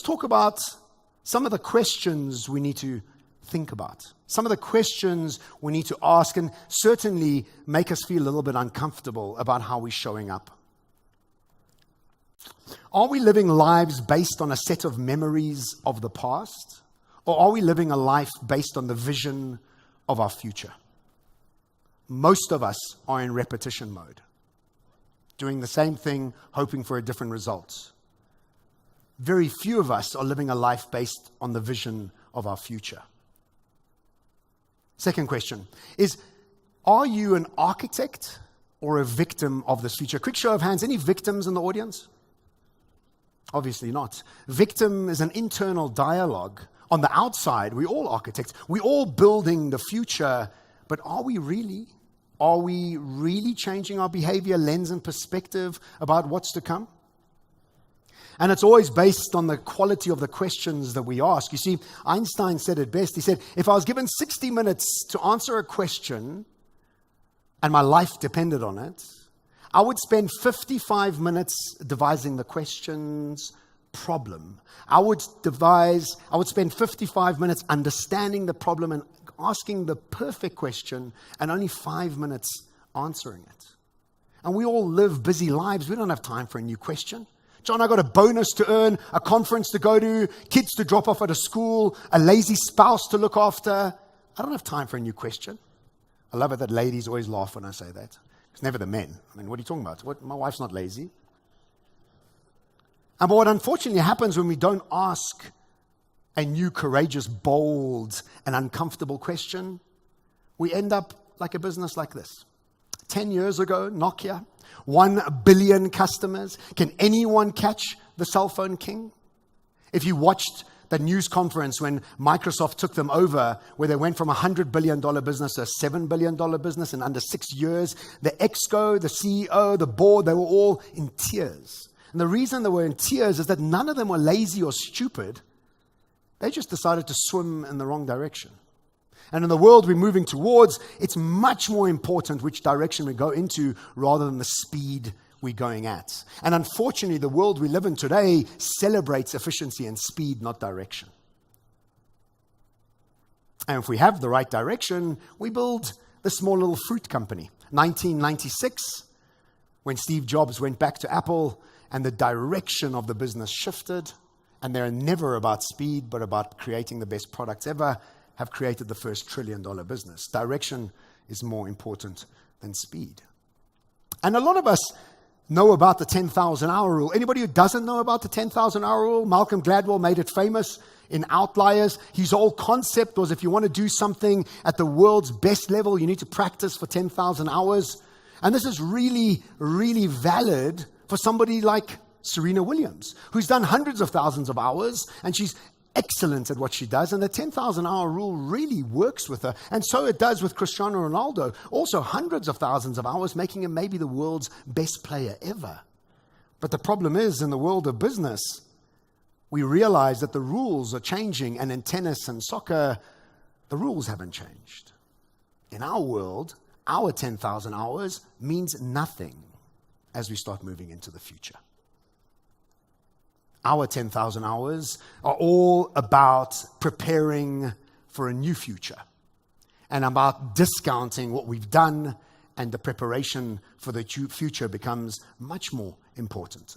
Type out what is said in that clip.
talk about some of the questions we need to think about. Some of the questions we need to ask and certainly make us feel a little bit uncomfortable about how we're showing up. Are we living lives based on a set of memories of the past? Or are we living a life based on the vision of our future? Most of us are in repetition mode, doing the same thing, hoping for a different result. Very few of us are living a life based on the vision of our future. Second question is, are you an architect or a victim of this future? Quick show of hands, any victims in the audience? Obviously not. Victim is an internal dialogue. On the outside, we're all architects. We're all building the future, but are we really? Are we really changing our behavior, lens, and perspective about what's to come? And it's always based on the quality of the questions that we ask. You see, Einstein said it best. He said, if I was given 60 minutes to answer a question and my life depended on it, I would spend 55 minutes devising the question's problem. I would spend 55 minutes understanding the problem and asking the perfect question and only 5 minutes answering it. And we all live busy lives. We don't have time for a new question. John, I got a bonus to earn, a conference to go to, kids to drop off at a school, a lazy spouse to look after. I don't have time for a new question. I love it that ladies always laugh when I say that. It's never the men. I mean, what are you talking about? My wife's not lazy. But what unfortunately happens when we don't ask a new, courageous, bold, and uncomfortable question, we end up like a business like this. 10 years ago, Nokia, 1 billion customers. Can anyone catch the cell phone king? If you watched the news conference when Microsoft took them over, where they went from a $100 billion business to a $7 billion business in under 6 years, the exco, the CEO, the board, they were all in tears. And the reason they were in tears is that none of them were lazy or stupid. They just decided to swim in the wrong direction. And in the world we're moving towards, it's much more important which direction we go into rather than the speed we're going at. And unfortunately, the world we live in today celebrates efficiency and speed, not direction. And if we have the right direction, we build the small little fruit company. 1996, when Steve Jobs went back to Apple and the direction of the business shifted, and they're never about speed, but about creating the best products ever, have created the first $1 trillion business. Direction is more important than speed. And a lot of us know about the 10,000 hour rule. Anybody who doesn't know about the 10,000 hour rule? Malcolm Gladwell made it famous in Outliers. His whole concept was if you want to do something at the world's best level, you need to practice for 10,000 hours. And this is really, really valid for somebody like Serena Williams, who's done hundreds of thousands of hours, and she's excellent at what she does, and the 10,000 hour rule really works with her, and so it does with Cristiano Ronaldo, also hundreds of thousands of hours, making him maybe the world's best player ever. But the problem is, in the world of business, we realize that the rules are changing, and in tennis and soccer, the rules haven't changed. In our world, our 10,000 hours means nothing as we start moving into the future. Our 10,000 hours are all about preparing for a new future and about discounting what we've done, and the preparation for the future becomes much more important.